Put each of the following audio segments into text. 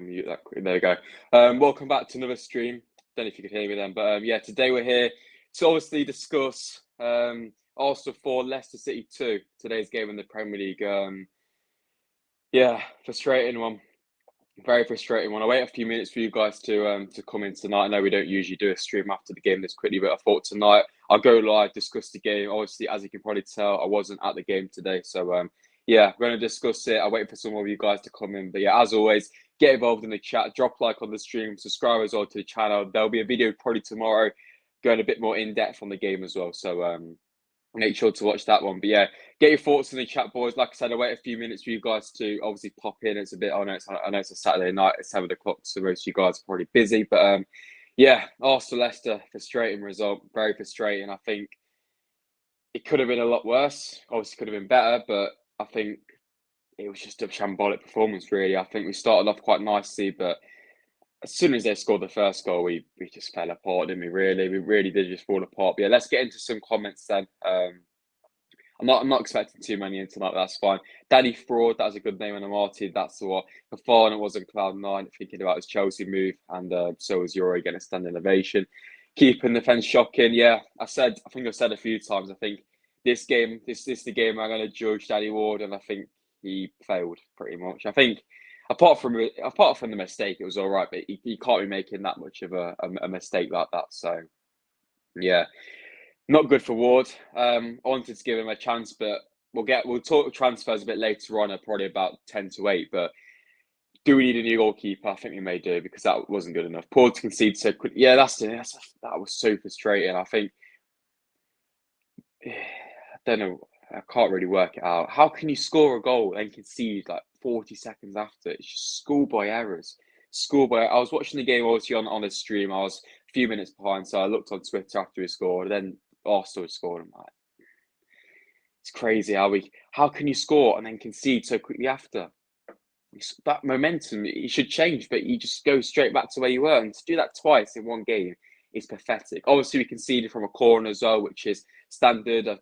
Mute that quick. There we go. Welcome back to another stream. Don't know if you could hear me then, but yeah, today we're here to obviously discuss Arsenal 4, Leicester City 2. Today's game in the Premier League. Yeah, frustrating one. Very frustrating one. I wait a few minutes for you guys to come in tonight. I know we don't usually do a stream after the game this quickly, but I thought tonight I'll go live, discuss the game. Obviously, as you can probably tell, I wasn't at the game today, so yeah, we're going to discuss it. I'll wait for some of you guys to come in. But yeah, as always, get involved in the chat, drop a like on the stream, subscribe as well to the channel. There'll be a video probably tomorrow going a bit more in-depth on the game as well. So make sure to watch that one. But yeah, get your thoughts in the chat, boys. Like I said, I'll wait a few minutes for you guys to obviously pop in. It's a bit, I know it's a Saturday night, it's 7 o'clock, so most of you guys are probably busy. But yeah, Arsenal Leicester, frustrating result, very frustrating. I think it could have been a lot worse. Obviously, could have been better, but I think it was just a shambolic performance, really. I think we started off quite nicely, but as soon as they scored the first goal, we just fell apart, didn't we? Really, we really did just fall apart. But yeah, let's get into some comments then. I'm not expecting too many in tonight, but that's fine. Daddy Fraud, that's a good name on the Martin. That's the one. Fofana was on cloud nine, thinking about his Chelsea move, and so was Euro getting a standing ovation. Keeping the defence shocking. Yeah, I think I've said a few times. I think this game, this is the game I'm going to judge Danny Ward, and I think he failed pretty much. I think apart from the mistake, it was all right, but he can't be making that much of a mistake like that. So yeah, not good for Ward. I wanted to give him a chance, but we'll talk transfers a bit later on, probably about 10 to 8. But do we need a new goalkeeper? I think we may do, because that wasn't good enough. Poor to concede so quickly. Yeah, that was so frustrating. I think I don't know. I can't really work it out. How can you score a goal and concede like 40 seconds after? It's just schoolboy errors. Schoolboy. I was watching the game obviously on the stream. I was a few minutes behind, so I looked on Twitter after he scored. And then Arsenal scored. I'm like, it's crazy how can you score and then concede so quickly after? That momentum, it should change, but you just go straight back to where you were. And to do that twice in one game is pathetic. Obviously, we conceded from a corner as well, which is standard. I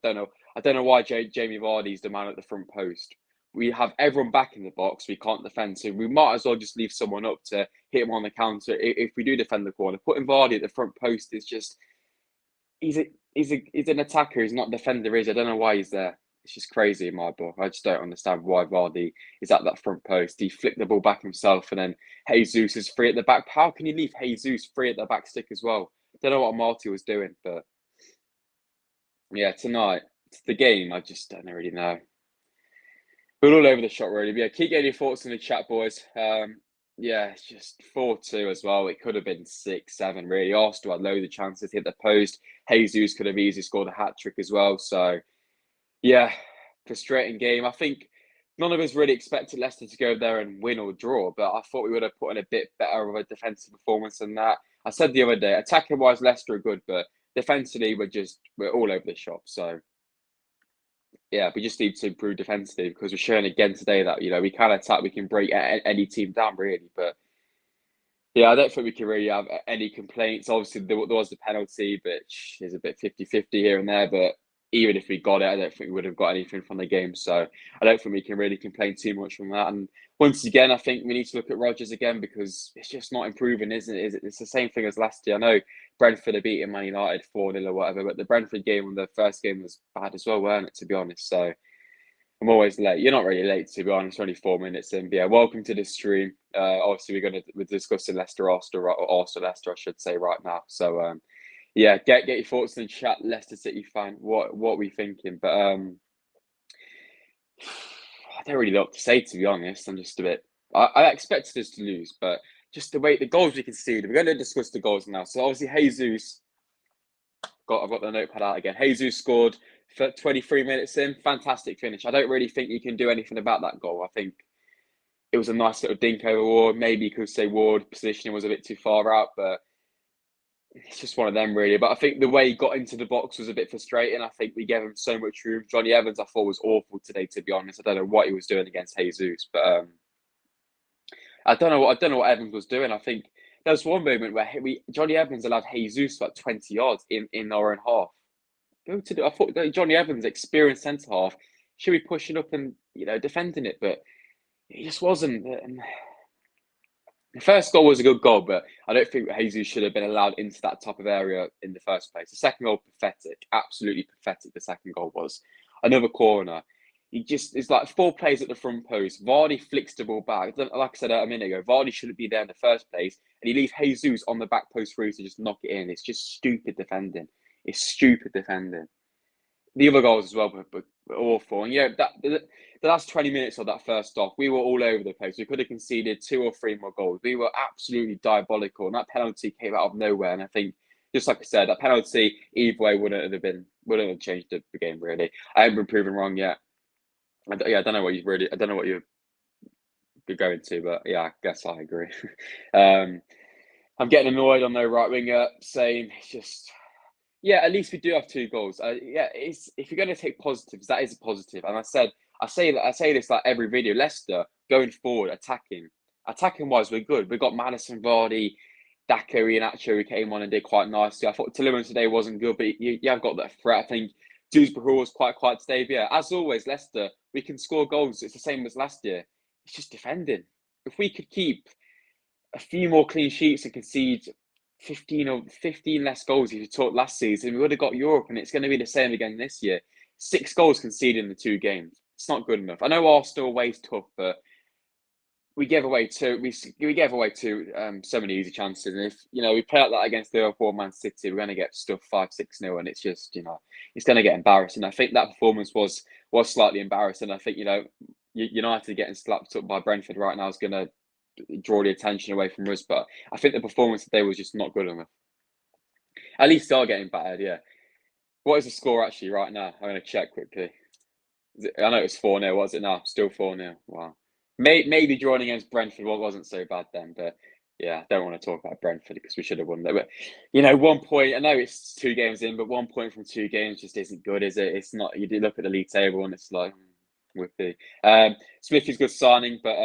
don't know why Jamie Vardy's the man at the front post. We have everyone back in the box. We can't defend, so we might as well just leave someone up to hit him on the counter if we do defend the corner. Putting Vardy at the front post is just he's an attacker. He's not a defender. I don't know why he's there. It's just crazy in my book. I just don't understand why Vardy is at that front post. He flicked the ball back himself, and then Jesus is free at the back. How can you leave Jesus free at the back stick as well? Don't know what Marty was doing, but yeah, tonight, the game, I just don't really know. We're all over the shot, really. But yeah, keep getting your thoughts in the chat, boys. Yeah, it's just 4-2 as well. It could have been 6-7, really. Arsenal had loads of chances, hit the post. Jesus could have easily scored a hat-trick as well. So, yeah, frustrating game. I think none of us really expected Leicester to go there and win or draw, but I thought we would have put in a bit better of a defensive performance than that. I said the other day, attacking-wise, Leicester are good, but defensively, we're all over the shop. So, yeah, we just need to improve defensively, because we're showing again today that, we can attack, we can break any team down, really. But yeah, I don't think we can really have any complaints. Obviously, there was the penalty, which is a bit 50-50 here and there. But even if we got it, I don't think we would have got anything from the game. So I don't think we can really complain too much from that. And once again, I think we need to look at Rodgers again, because it's just not improving, isn't it? It's the same thing as last year. I know Brentford are beating Man United 4-0 or whatever, but the Brentford game and the first game was bad as well, weren't it, to be honest? So I'm always late. You're not really late, to be honest. Only 4 minutes in. But yeah, welcome to the stream. Obviously, we're discussing Leicester Arsenal, or Arsenal Leicester, I should say, right now. So yeah, get your thoughts in the chat, Leicester City fan. What we thinking? But I don't really know what to say, to be honest. I'm just a bit. I expected us to lose, but just the way the goals we conceded. We're going to discuss the goals now. So obviously Jesus, I've got the notepad out again. Jesus scored for 23 minutes in. Fantastic finish. I don't really think you can do anything about that goal. I think it was a nice little dink over Ward. Maybe you could say Ward positioning was a bit too far out, but it's just one of them really. But I think the way he got into the box was a bit frustrating. I think we gave him so much room. Johnny Evans, I thought, was awful today, to be honest. I don't know what he was doing against Jesus, but I don't know what Evans was doing. I think there was one moment where Johnny Evans allowed Jesus about 20 yards in our own half. I thought Johnny Evans, experienced centre half, should be pushing up and defending it, but he just wasn't. The first goal was a good goal, but I don't think Jesus should have been allowed into that type of area in the first place. The second goal, pathetic, absolutely pathetic. The second goal was another corner. It's like 4 players at the front post. Vardy flicks the ball back. Like I said a minute ago, Vardy shouldn't be there in the first place, and he leaves Jesus on the back post for you to just knock it in. It's just stupid defending. It's stupid defending. The other goals as well were awful. And the last 20 minutes of that first half, we were all over the place. We could have conceded 2 or 3 more goals. We were absolutely diabolical, and that penalty came out of nowhere. And I think, just like I said, that penalty either way wouldn't have changed the game really. I haven't been proven wrong yet. I don't know what you're going to, but yeah, I guess I agree. I'm getting annoyed on the right winger saying it's just. Yeah, at least we do have 2 goals. If you're going to take positives, that is a positive. And I say this like every video. Leicester going forward, attacking wise, we're good. We got Maddison, Vardy, Xhaka, Iheanacho who came on and did quite nicely. I thought Tielemans today wasn't good, but you have got that threat. I think Dewsbury was quite quiet today. But yeah, as always, Leicester, we can score goals. It's the same as last year. It's just defending. If we could keep a few more clean sheets and concede 15 less goals if you talk last season, we would have got Europe, and it's going to be the same again this year. 6 goals conceded in the 2 games. It's not good enough. I know Arsenal away is tough, but we gave away 2. We gave away 2 so many easy chances, and if we play like that against Liverpool, Man City, we're going to get stuff 5-6-0, and it's just it's going to get embarrassing. I think that performance was slightly embarrassing. I think United getting slapped up by Brentford right now is going to draw the attention away from us, but I think the performance today was just not good enough. At least they are getting battered, yeah. What is the score actually right now? I'm going to check quickly. I know it's 4-0. What is it now? Still 4-0. Wow. Maybe drawing against Brentford wasn't so bad then, but yeah, I don't want to talk about Brentford because we should have won there. But 1 point. I know it's 2 games in, but 1 point from 2 games just isn't good, is it? It's not. You do look at the league table and it's like whippy. Smithy's good signing, but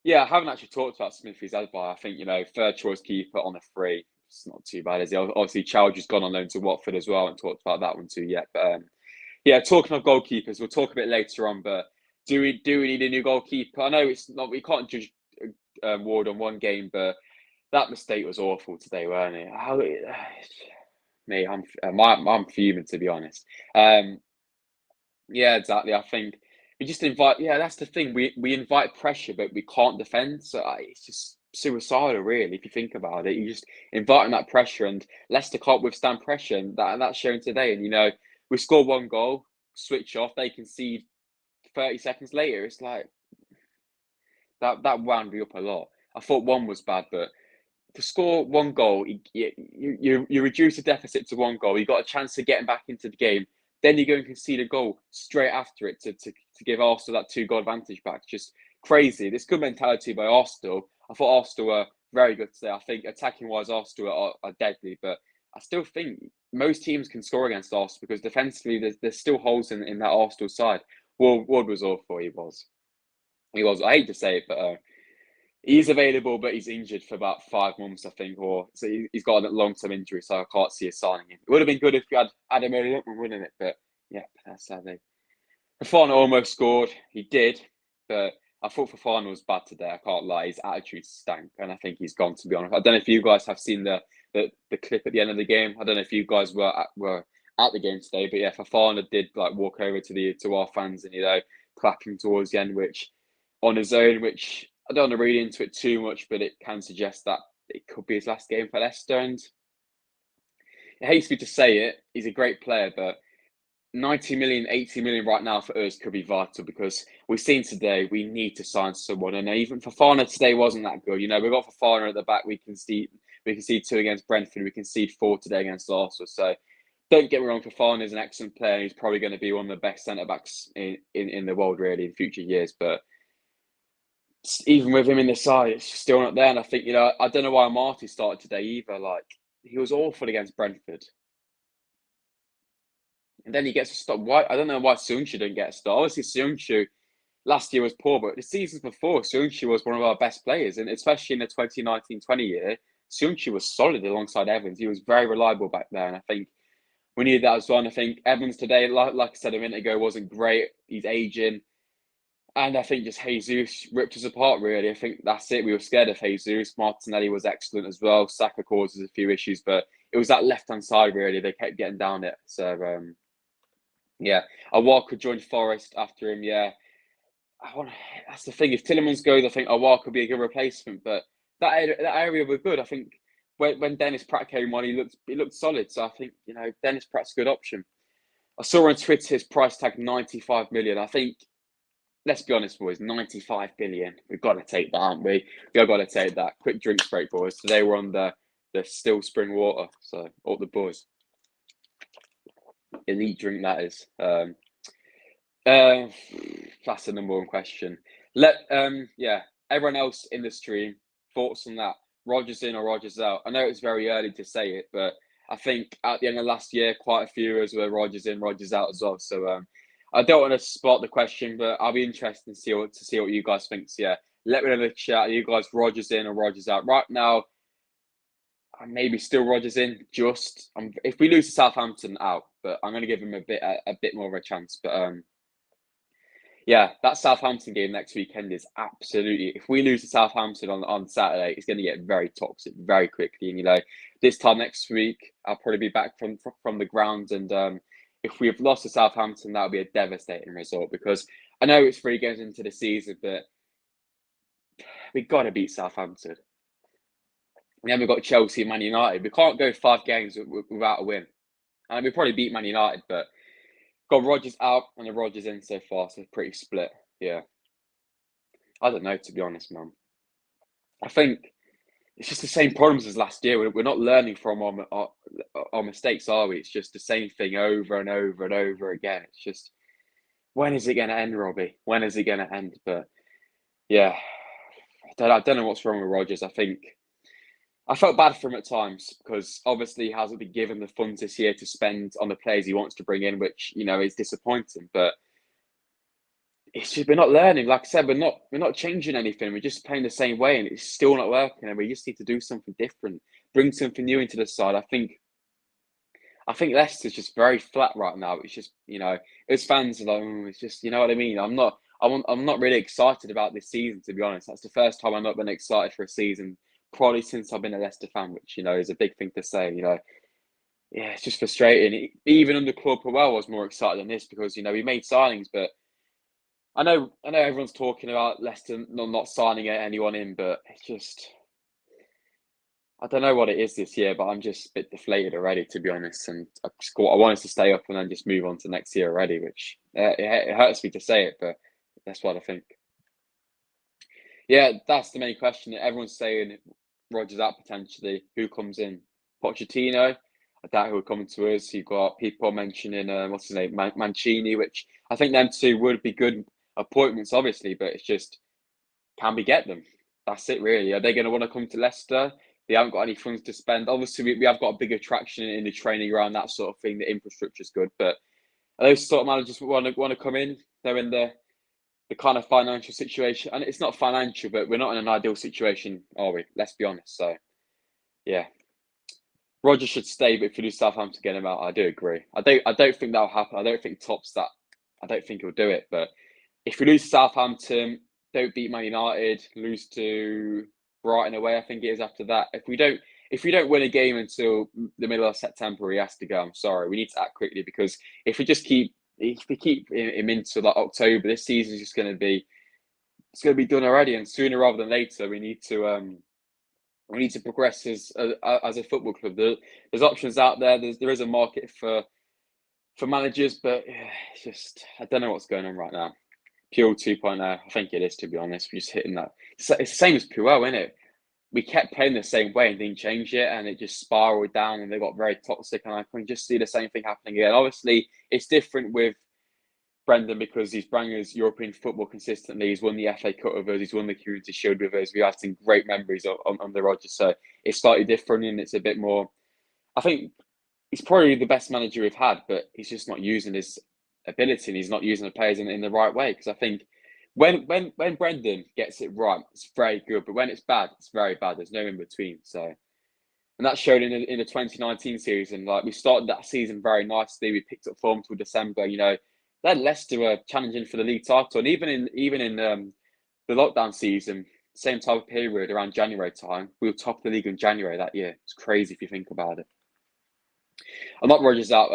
yeah, I haven't actually talked about Smithy's as well. I think, third choice keeper on a free. It's not too bad, is he? Obviously, Chowdhury's gone on loan to Watford as well, and talked about that one too yet. But yeah, talking of goalkeepers, we'll talk a bit later on. But do we need a new goalkeeper? I know it's not. We can't judge Ward on one game, but that mistake was awful today, weren't it? I'm fuming, to be honest. Yeah, exactly. I think we just invite. Yeah, that's the thing. We invite pressure, but we can't defend. So it's just suicidal, really. If you think about it, you just inviting that pressure, and Leicester can't withstand pressure, and that's shown today. And we score 1 goal, switch off, they concede 30 seconds later. It's like that wound me up a lot. I thought 1 was bad, but to score 1 goal, you reduce the deficit to 1 goal. You got a chance of getting back into the game. Then you go and concede a goal straight after it to give Arsenal that 2-goal advantage back. Just crazy. This good mentality by Arsenal. I thought Arsenal were very good today. I think attacking-wise, Arsenal are deadly. But I still think most teams can score against Arsenal because defensively, there's still holes in that Arsenal side. Ward was awful. He was. I hate to say it, but he's available, but he's injured for about 5 months, I think, or so he's got a long-term injury, so I can't see us signing him. It would have been good if we had Adam early up and winning it, but yeah, that's sadly. Fofana almost scored. He did, but I thought Fofana was bad today. I can't lie. His attitude stank, and I think he's gone, to be honest. I don't know if you guys have seen the clip at the end of the game. I don't know if you guys were at the game today, but yeah, Fofana did walk over to our fans and clapping towards the end, which on his own, which I don't want to read into it too much, but it can suggest that it could be his last game for Leicester. And it hates me to say it, he's a great player, but 90 million, 80 million right now for us could be vital because we've seen today we need to sign someone. And even Fofana today wasn't that good. You know, we've got Fofana at the back. We can see two against Brentford. We can see four today against Arsenal. So don't get me wrong, Fofana is an excellent player. He's probably going to be one of the best centre backs in the world, really, in future years. But even with him in the side, it's still not there. And I think, I don't know why Marty started today either. Like, he was awful against Brentford. And then he gets a stop. Why? I don't know why Sunchu didn't get a start. Obviously, Sunchu last year was poor, but the seasons before, Sunchu was one of our best players. And especially in the 2019-20 year, Sunchu was solid alongside Evans. He was very reliable back there. And I think we needed that as well. And I think Evans today, like I said a minute ago, wasn't great. He's aging. And I think just Jesus ripped us apart, really. I think that's it. We were scared of Jesus. Martinelli was excellent as well. Saka causes a few issues, but it was that left-hand side, really. They kept getting down it. So, yeah. Awar joined Forest after him, yeah. That's the thing. If Tillemans goes, I think Awar could be a good replacement. But that area were good. I think when Dennis Pratt came on, he looked solid. So I think, Dennis Pratt's a good option. I saw on Twitter his price tag 95 million. I think, let's be honest, boys, 95 billion. We've got to take that, haven't we? We've got to take that. Quick drinks break, boys. Today we're on the still spring water. So, all the boys. Elite drink, that is. That's the number one question. Everyone else in the stream, thoughts on that? Rodgers in or Rodgers out? I know it's very early to say it, but I think at the end of last year, quite a few of us were Rodgers in, Rodgers out as well. So I don't want to spot the question, but I'll be interested to see what you guys think. So yeah, let me know in the chat. Are you guys Rodgers in or Rodgers out? Right now, I'm maybe still Rodgers in. If we lose to Southampton, out. But I'm going to give him a bit more of a chance. But yeah, that Southampton game next weekend is absolutely. If we lose to Southampton on Saturday, it's going to get very toxic very quickly. And this time next week, I'll probably be back from the ground. And if we have lost to Southampton, that'll be a devastating result because I know it's 3 games into the season, but we've got to beat Southampton. And then we've got Chelsea and Man United. We can't go 5 games without a win. And we probably beat Man United, but got Rodgers out and the Rodgers in so far, so pretty split. Yeah. I don't know, to be honest, man. I think it's just the same problems as last year. We're not learning from our mistakes, are we? It's just the same thing over and over and over again. It's just, when is it going to end, Robbie? When is it going to end? But yeah, I don't know what's wrong with Rodgers. I felt bad for him at times because obviously he hasn't been given the funds this year to spend on the players he wants to bring in, which, is disappointing. But it's just, we're not learning. Like I said, we're not changing anything. We're just playing the same way and it's still not working. And we just need to do something different, bring something new into the side. I think Leicester's just very flat right now. It's just, as fans are like, it's just, you know what I mean? I'm not really excited about this season, to be honest. That's the first time I've not been excited for a season probably since I've been a Leicester fan, which, is a big thing to say, Yeah, it's just frustrating. Even under Claude Puel, I was more excited than this because, we made signings, but I know everyone's talking about Leicester not signing anyone in, but it's just, I don't know what it is this year, but I'm just a bit deflated already, to be honest. And I wanted to stay up and then just move on to next year already, which it hurts me to say it, but that's what I think. Yeah, that's the main question. Everyone's saying Rodgers out potentially. Who comes in? Pochettino? I doubt he'll come to us. You've got people mentioning, what's his name? Mancini, which I think them two would be good appointments, obviously, but it's just, can we get them? That's it, really. Are they going to want to come to Leicester? They haven't got any funds to spend. Obviously, we have got a big attraction in the training ground, that sort of thing. The infrastructure's good, but are those sort of managers want to come in? They're in the kind of financial situation, and it's not financial, but we're not in an ideal situation, are we? Let's be honest. So, yeah, Rodgers should stay, but if we do Southampton, get him out. I do agree. I don't think that'll happen. I don't think tops that. I don't think he'll do it. But if we lose to Southampton, don't beat Man United, lose to Brighton away, I think it is after that. If we don't win a game until the middle of September, he has to go. I'm sorry. We need to act quickly because if we keep him into like October, this season is just going to be done already. And sooner rather than later, we need to progress as a football club. There's options out there. There is a market for for managers, but yeah, it's just I don't know what's going on right now. Pure 2.0, I think it is, to be honest. We're just hitting that. It's the same as Puel, isn't it? We kept playing the same way and didn't change it, and it just spiraled down, and they got very toxic. And I can just see the same thing happening again. Obviously, it's different with Brendan because he's bringing us European football consistently. He's won the FA Cup with us. He's won the Community Shield with us. We had some great memories on the Rodgers. So it's slightly different, and it's a bit more. I think he's probably the best manager we've had, but he's just not using his ability, and he's not using the players in the right way. Because I think when Brendan gets it right, it's very good. But when it's bad, it's very bad. There's no in between. So, and that showed in the 2019 season. Like we started that season very nicely. We picked up form till December. You know, then Leicester were challenging for the league title, and even in the lockdown season, same type of period around January time, we were top of the league in January that year. It's crazy if you think about it. I'm not Rodgers out.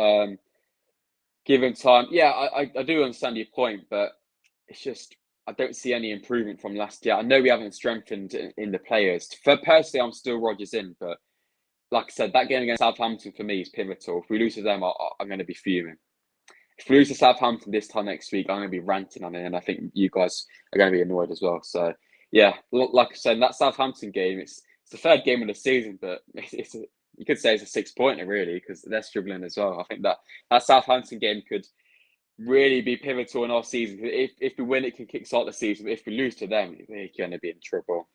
Give him time. Yeah, I do understand your point, but it's just I don't see any improvement from last year. I know we haven't strengthened in the players. For personally, I'm still Rodgers in, but like I said, that game against Southampton for me is pivotal. If we lose to them, I'm going to be fuming. If we lose to Southampton this time next week, I'm going to be ranting on it, and I think you guys are going to be annoyed as well. So yeah, like I said, that Southampton game, it's the third game of the season, but you could say it's a 6-pointer really because they're struggling as well. I think that Southampton game could really be pivotal in our season. If we win, it can kickstart the season. But if we lose to them, we're going to be in trouble,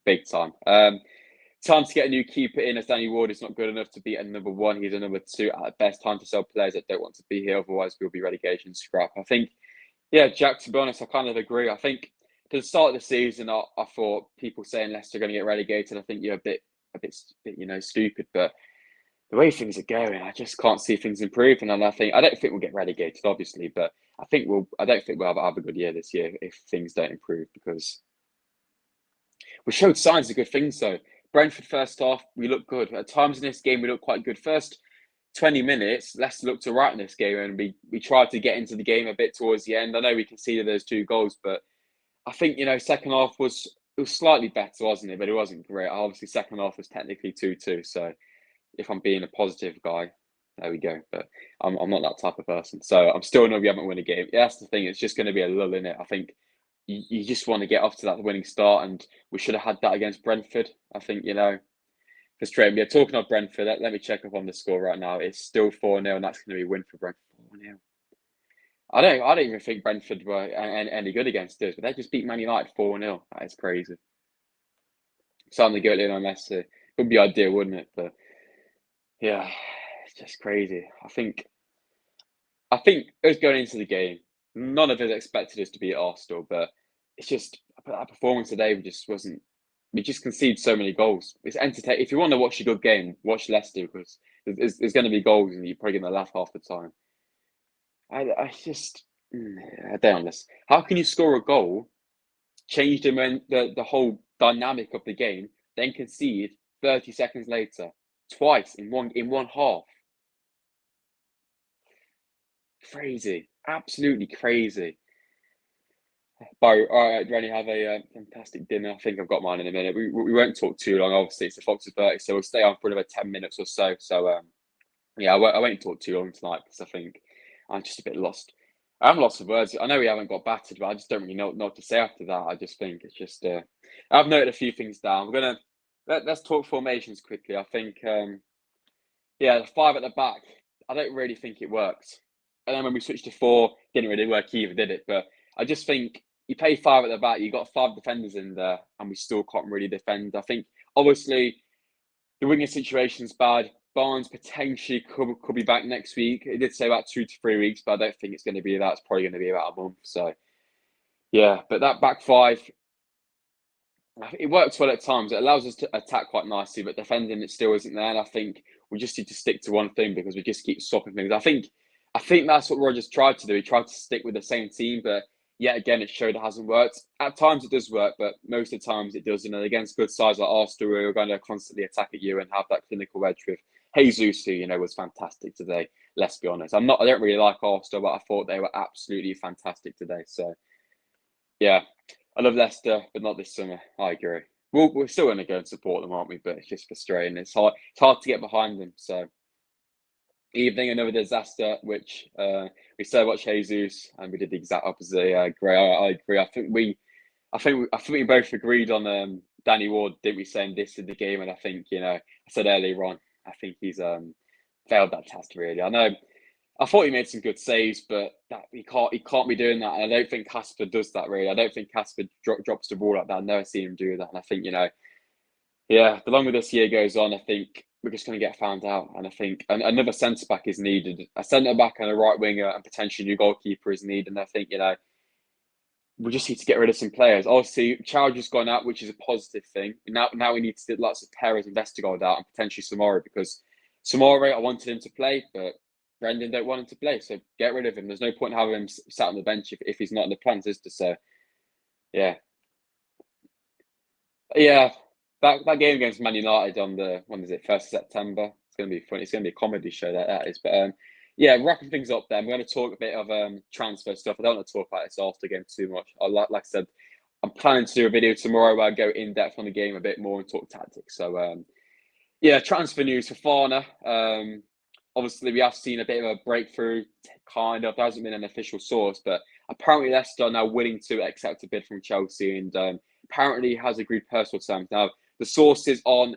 big time. Time to get a new keeper in as Danny Ward is not good enough to beat a number one. He's a number two at best. Time to sell players that don't want to be here. Otherwise, we'll be relegation scrap. I think, yeah, Jack, to be honest, I kind of agree. I think to the start of the season, I thought people saying Leicester are going to get relegated. I think you're a bit, stupid. But the way things are going, I just can't see things improving. And I don't think we'll get relegated, obviously, but I don't think we'll have a good year this year if things don't improve because we showed signs of good things though. Brentford first half, we looked good. At times in this game, we looked quite good. First 20 minutes, Leicester looked all right in this game, and we tried to get into the game a bit towards the end. I know we conceded those 2 goals, but I think, second half it was slightly better, wasn't it? But it wasn't great. Obviously, second half was technically 2-2. So if I'm being a positive guy, there we go. But I'm not that type of person. So I'm still annoyed we haven't won a game. Yeah, that's the thing. It's just going to be a lull in it. I think you just want to get off to that winning start, and we should have had that against Brentford. I think, frustrating. Yeah, talking of Brentford, let me check up on the score right now. It's still 4-0, and that's going to be a win for Brentford. 4-0. I don't even think Brentford were any good against us, but they just beat Man United 4-0. That is crazy. Something to go in on Leicester would be ideal, wouldn't it? But yeah, it's just crazy. I think us going into the game, none of us expected us to be at Arsenal, but it's just our performance today just wasn't. We just conceded so many goals. It's entertaining. If you want to watch a good game, watch Leicester because there's going to be goals and you're probably going to laugh half the time. I don't understand. How can you score a goal, change the whole dynamic of the game, then concede 30 seconds later, twice in one half? Crazy, absolutely crazy. All right, Rennie, have a fantastic dinner. I think I've got mine in a minute. We won't talk too long. Obviously, it's the Fox 30, so we'll stay on for another 10 minutes or so. So, yeah, I won't talk too long tonight because I think I'm just a bit lost. I'm lost for words. I know we haven't got battered, but I just don't really know what to say after that. I just think it's just. I've noted a few things down. Let's talk formations quickly. I think, the 5 at the back. I don't really think it works. And then when we switched to 4, didn't really work either, did it? But I just think you play 5 at the back, you got 5 defenders in there, and we still can't really defend. I think obviously the winging situation's bad. Barnes potentially could be back next week. It did say about 2 to 3 weeks, but I don't think it's going to be that. It's probably going to be about a month. So yeah, but that back 5, it works well at times. It allows us to attack quite nicely, but defending it still isn't there. And I think we just need to stick to one thing because we just keep swapping things. I think that's what Rodgers tried to do. He tried to stick with the same team, but yet again, it showed it hasn't worked. At times it does work, but most of the times it doesn't. And against good sides like Arsenal, who are going to constantly attack at you and have that clinical edge with Jesus, who was fantastic today. Let's be honest. I don't really like Arsenal, but I thought they were absolutely fantastic today. So yeah, I love Leicester, but not this summer. I agree. We're still going to go and support them, aren't we? But it's just frustrating. It's hard to get behind them. So evening, another disaster, which we said watch Jesus, and we did the exact opposite. Yeah, I agree. I agree. I think we both agreed on Danny Ward, didn't we? Saying this in the game, and I think I said earlier on, I think he's failed that test really. I know. I thought he made some good saves, but that he can't be doing that. And I don't think Casper does that really. I don't think Casper drops the ball like that. I've never seen him do that. And I think yeah, the longer this year goes on, I think we're just going to get found out. And I think another centre back is needed. A centre back and a right winger and potentially a new goalkeeper is needed. And I think we just need to get rid of some players. Obviously, Chowdhury's gone out, which is a positive thing. Now we need to get lots of Perez and Vestergaard out and potentially Samora, because Samora, I wanted him to play, but Brendan don't want him to play. So get rid of him. There's no point in having him sat on the bench if he's not in the plans, is there? So yeah. Yeah. That game against Man United on the, when is it, 1st of September? It's going to be funny. It's going to be a comedy show, that is. But yeah, wrapping things up then, we're going to talk a bit of transfer stuff. I don't want to talk about this after the game too much. Like I said, I'm planning to do a video tomorrow where I go in depth on the game a bit more and talk tactics. So yeah, transfer news for Fofana. Obviously, we have seen a bit of a breakthrough, kind of. There hasn't been an official source, but apparently Leicester are now willing to accept a bid from Chelsea, and apparently has agreed personal terms. Now, the sources aren't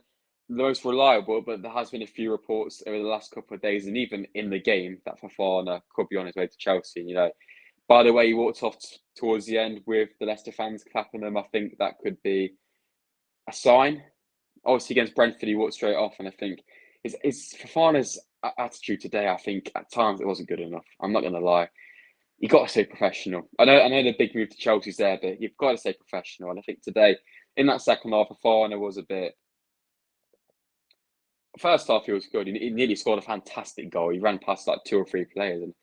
the most reliable, but there has been a few reports over the last couple of days, and even in the game, that Fofana could be on his way to Chelsea. By the way, he walked off towards the end with the Leicester fans clapping them. I think that could be a sign. Obviously, against Brentford, he walked straight off, and I think is Fofana's attitude today. I think at times it wasn't good enough. I'm not going to lie. You got to stay professional. I know the big move to Chelsea's there, but you've got to stay professional. And I think today, in that second half, Fofana was a bit. First half, he was good. He nearly scored a fantastic goal. He ran past like 2 or 3 players, and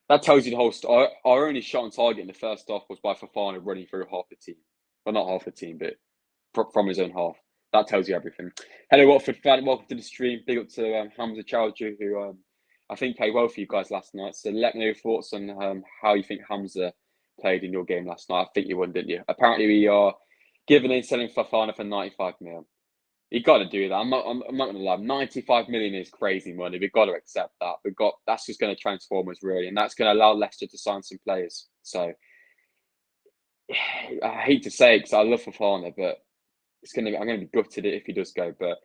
that tells you the whole story. Our only shot on target in the first half was by Fofana running through half the team. Well, not half the team, but from his own half. That tells you everything. Hello, Watford fan. Welcome to the stream. Big up to Hamza Chowdhury, who I think played well for you guys last night. So let me know your thoughts on how you think Hamza played in your game last night. I think you won, didn't you? Apparently, we are giving in selling Fofana for 95 million. You got to do that. I'm not going to lie. 95 million is crazy money. We've got to accept that. That's just going to transform us really, and that's going to allow Leicester to sign some players. So I hate to say it because I love Fofana, but I'm going to be gutted if he does go. But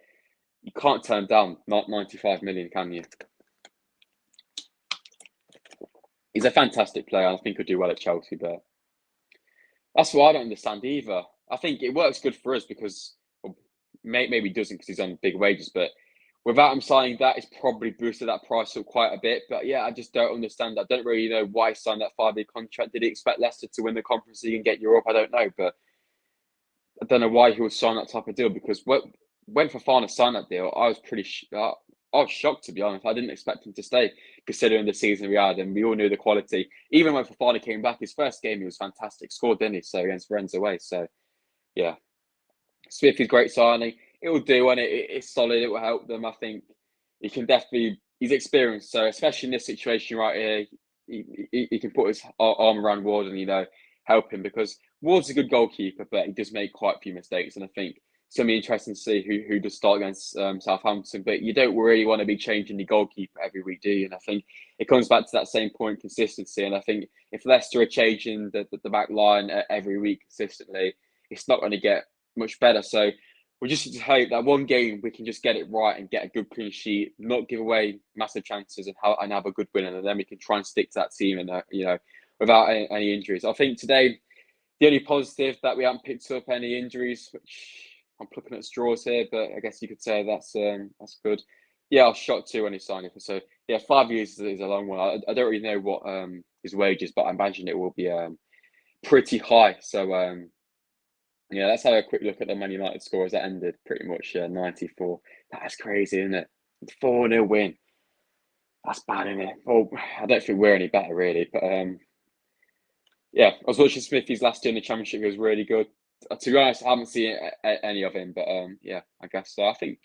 you can't turn down not 95 million, can you? He's a fantastic player. I think he'll do well at Chelsea, but that's what I don't understand either. I think it works good for us because maybe he doesn't because he's on big wages, but without him signing that, it's probably boosted that price up quite a bit. But yeah, I just don't understand that. I don't really know why he signed that 5-year contract. Did he expect Leicester to win the Conference League and get Europe? I don't know, but I don't know why he would sign that type of deal, because when Fofana signed that deal, I was shocked, to be honest. I didn't expect him to stay, considering the season we had, and we all knew the quality. Even when Fofana came back, his first game, he was fantastic. Scored, didn't he? So against Rennes away. So yeah, Smith is great signing. It will do, and it's solid. It will help them. I think he can definitely. He's experienced, so especially in this situation right here, he can put his arm around Ward and help him, because Ward's a good goalkeeper, but he does make quite a few mistakes, and I think it's going to be interesting to see who does start against Southampton. But you don't really want to be changing the goalkeeper every week, do you? And I think it comes back to that same point, consistency. And I think if Leicester are changing the back line every week consistently, it's not going to get much better. So we just need to hope that one game we can just get it right and get a good clean sheet, not give away massive chances, and have a good win, and then we can try and stick to that team and without any injuries. I think today the only positive that we haven't picked up any injuries, which I'm plucking at straws here, but I guess you could say that's good. Yeah, I was shocked too when he signed it. So yeah, 5 years is a long one. I don't really know what his wage is, but I imagine it will be pretty high. So yeah, let's have a quick look at the Man United scores that ended pretty much 94. That's crazy, isn't it? 4-0 win. That's bad, isn't it? Well, I don't think we're any better really, but yeah, I was watching Smithy's last year in the Championship. He was really good. To be honest, I haven't seen any of him, but yeah, I guess so. I think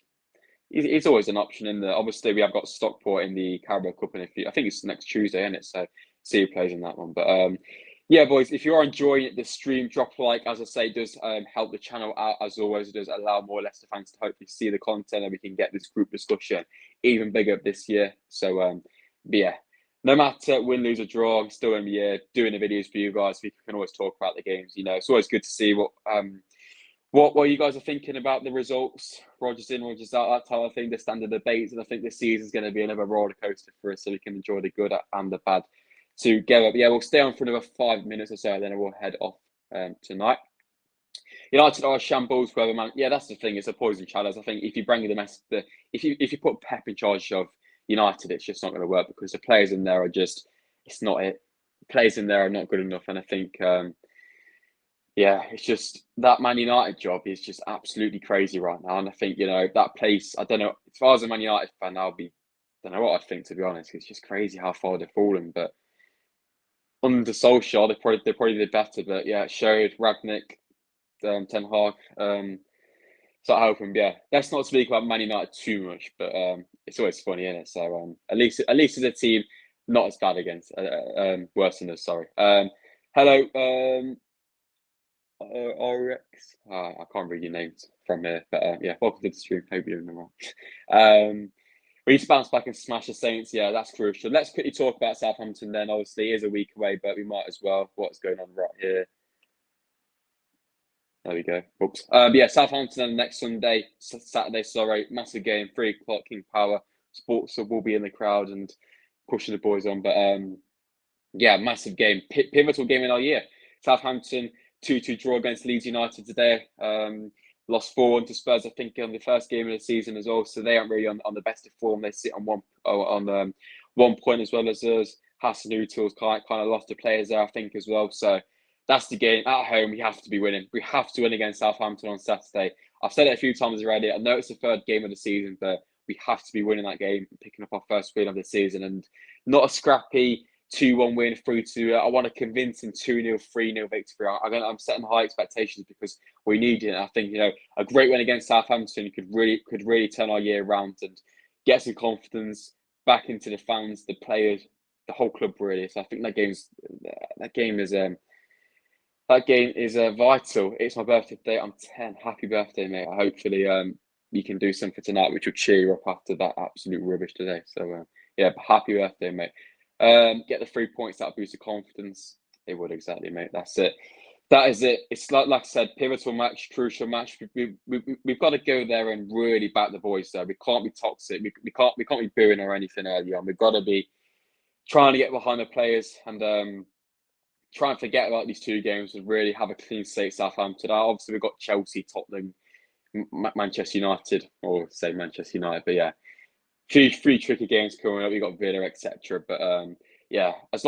he's always an option in there. Obviously, we have got Stockport in the Carabao Cup, and I think it's next Tuesday, isn't it? So see who plays in that one. But yeah, boys, if you're enjoying the stream, drop a like. As I say, it does help the channel out, as always. It does allow more Leicester fans to hopefully see the content, and we can get this group discussion even bigger this year. So, but yeah, no matter win, lose, or draw, I'm still going to be doing the videos for you guys. We can always talk about the games. You know, it's always good to see what you guys are thinking about the results. Rogers in, Rogers out, that type of thing, the standard debates. And I think this season is going to be another roller coaster for us, so we can enjoy the good and the bad together. But yeah, we'll stay on for another 5 minutes or so, then we'll head off tonight. United are shambles, whoever man. Yeah, that's the thing. It's a poison challenge. I think if you bring if you put Pep in charge of United, it's just not going to work because the players in there are just, it's not it. The players in there are not good enough, and I think yeah, it's just that Man United job is just absolutely crazy right now. And I think, you know, that place, I don't know, as far as a Man United fan, I don't know what I think, to be honest. It's just crazy how far they've fallen. But under Solskjaer, they probably did better. But yeah, it showed Ragnick, Ten Hag. So I hope, yeah, let's not speak about Man United too much, but it's always funny, isn't it? So at least as a team, not as bad against, worse than us, sorry. Hello, RX. I can't read your names from here, but yeah, welcome to the stream. Hope you're doing well. We need to bounce back and smash the Saints. Yeah, that's crucial. Let's quickly talk about Southampton then. Obviously, it is a week away, but we might as well. What's going on right here? There we go. Oops. Yeah, Southampton next Saturday, sorry. Massive game, 3 o'clock, King Power. Sportsa will be in the crowd and pushing the boys on. But yeah, massive game. Pivotal game in our year. Southampton 2-2 draw against Leeds United today. Lost 4-1 to Spurs, I think, on the first game of the season as well. So they aren't really on the best of form. They sit on 1 point as well as us. Hasenhüttl's kind of lost the players there, I think, as well. So that's the game. At home, we have to be winning. We have to win against Southampton on Saturday. I've said it a few times already. I know it's the 3rd game of the season, but we have to be winning that game, picking up our first win of the season, and not a scrappy 2-1 win, 3-2. I want a convincing 2-0, 3-0 victory. I'm setting high expectations because we need it. I think, you know, a great win against Southampton could really turn our year around and get some confidence back into the fans, the players, the whole club really. So I think that game is vital. It's my birthday today. I'm 10. Happy birthday, mate. Hopefully you can do something tonight which will cheer you up after that absolute rubbish today. So yeah, happy birthday, mate. Get the 3 points, that boost of confidence. It would, exactly, mate. That's it. That is it. It's like I said, pivotal match, crucial match. We've got to go there and really back the boys there. We can't be toxic. We can't be booing or anything early on. We've got to be trying to get behind the players and try and forget about these 2 games and really have a clean slate. Southampton. Obviously, we've got Chelsea, Tottenham, Manchester United, or say Manchester United, but yeah. Three tricky games coming up. We got Villa, etc. But yeah, as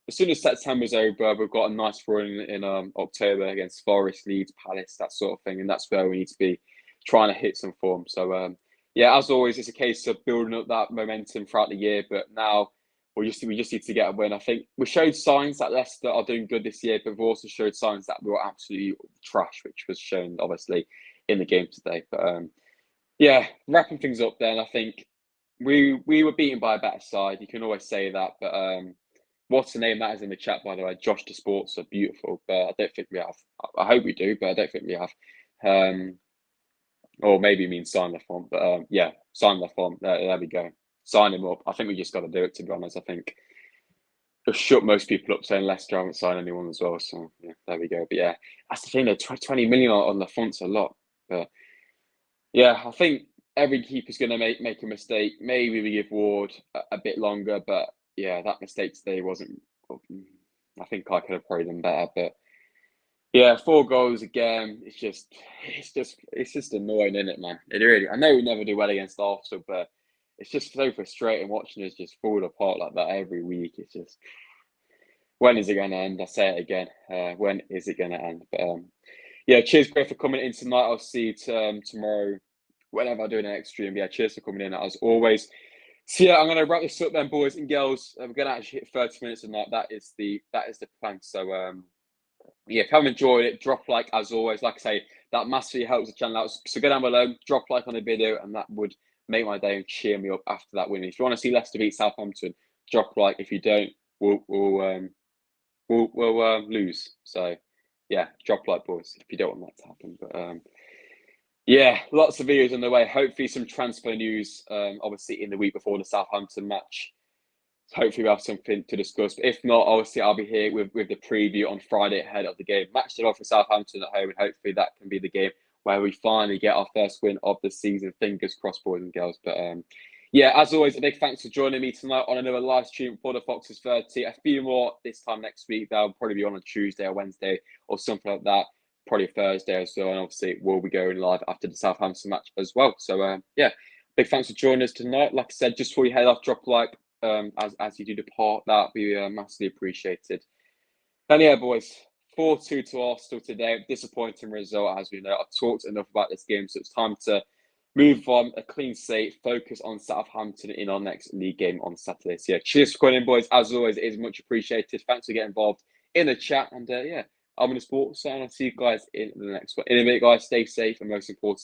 soon as September's over, we've got a nice run in October against Forest, Leeds, Palace, that sort of thing, and that's where we need to be trying to hit some form. So yeah, as always, it's a case of building up that momentum throughout the year. But now we just need to get a win. I think we showed signs that Leicester are doing good this year, but we've also showed signs that we were absolutely trash, which was shown obviously in the game today. But yeah, wrapping things up then, I think we were beaten by a better side. You can always say that, but what's the name that is in the chat, by the way? Josh the Sportsa, beautiful. But I don't think we have. I hope we do, but I don't think we have. Or maybe means sign the font, but yeah, sign the font. There we go. Sign him up. I think we just got to do it, to be honest. I think it'll shut most people up saying Leicester haven't signed anyone as well. So yeah, there we go. But yeah, that's the thing. Though, 20 million on the font's a lot. But yeah, I think every keeper's going to make a mistake. Maybe we give Ward a bit longer, but yeah, that mistake today wasn't. I think I could have probably done better, but yeah, 4 goals again. It's just annoying, isn't it, man? It really. I know we never do well against Arsenal, but it's just so frustrating watching us just fall apart like that every week. It's just, when is it going to end? I say it again. When is it going to end? But yeah, cheers, Griff, for coming in tonight. I'll see you tomorrow, whenever I do the next stream. Yeah, cheers for coming in as always. So yeah, I'm going to wrap this up then, boys and girls. We're going to actually hit 30 minutes tonight. That is the plan. So yeah, if you haven't enjoyed it, drop a like as always. Like I say, that massively helps the channel out. So go down below, drop a like on the video, and that would make my day and cheer me up after that win. If you want to see Leicester beat Southampton, drop a like. If you don't, we'll we'll lose. So yeah, drop like boys if you don't want that to happen. But yeah, lots of videos on the way. Hopefully some transfer news. Obviously in the week before the Southampton match. Hopefully we'll have something to discuss. But if not, obviously I'll be here with the preview on Friday ahead of the game. Match it off for Southampton at home, and hopefully that can be the game where we finally get our first win of the season. Fingers crossed, boys and girls. But yeah, as always, a big thanks for joining me tonight on another live stream for the Foxes 30. A few more this time next week. They'll probably be on a Tuesday or Wednesday or something like that. Probably Thursday as well. And obviously we'll be going live after the Southampton match as well. So yeah, big thanks for joining us tonight. Like I said, just before you head off, drop a like. As you do depart, that would be massively appreciated. And yeah, boys, 4-2 to Arsenal today. Disappointing result, as we know. I've talked enough about this game, so it's time to move on, a clean slate, focus on Southampton in our next league game on Saturday. So yeah, cheers for calling, boys. As always, it is much appreciated. Thanks for getting involved in the chat. And yeah, I'm in the Sportsa, and I'll see you guys in the next one. In a minute, guys, stay safe, and most important,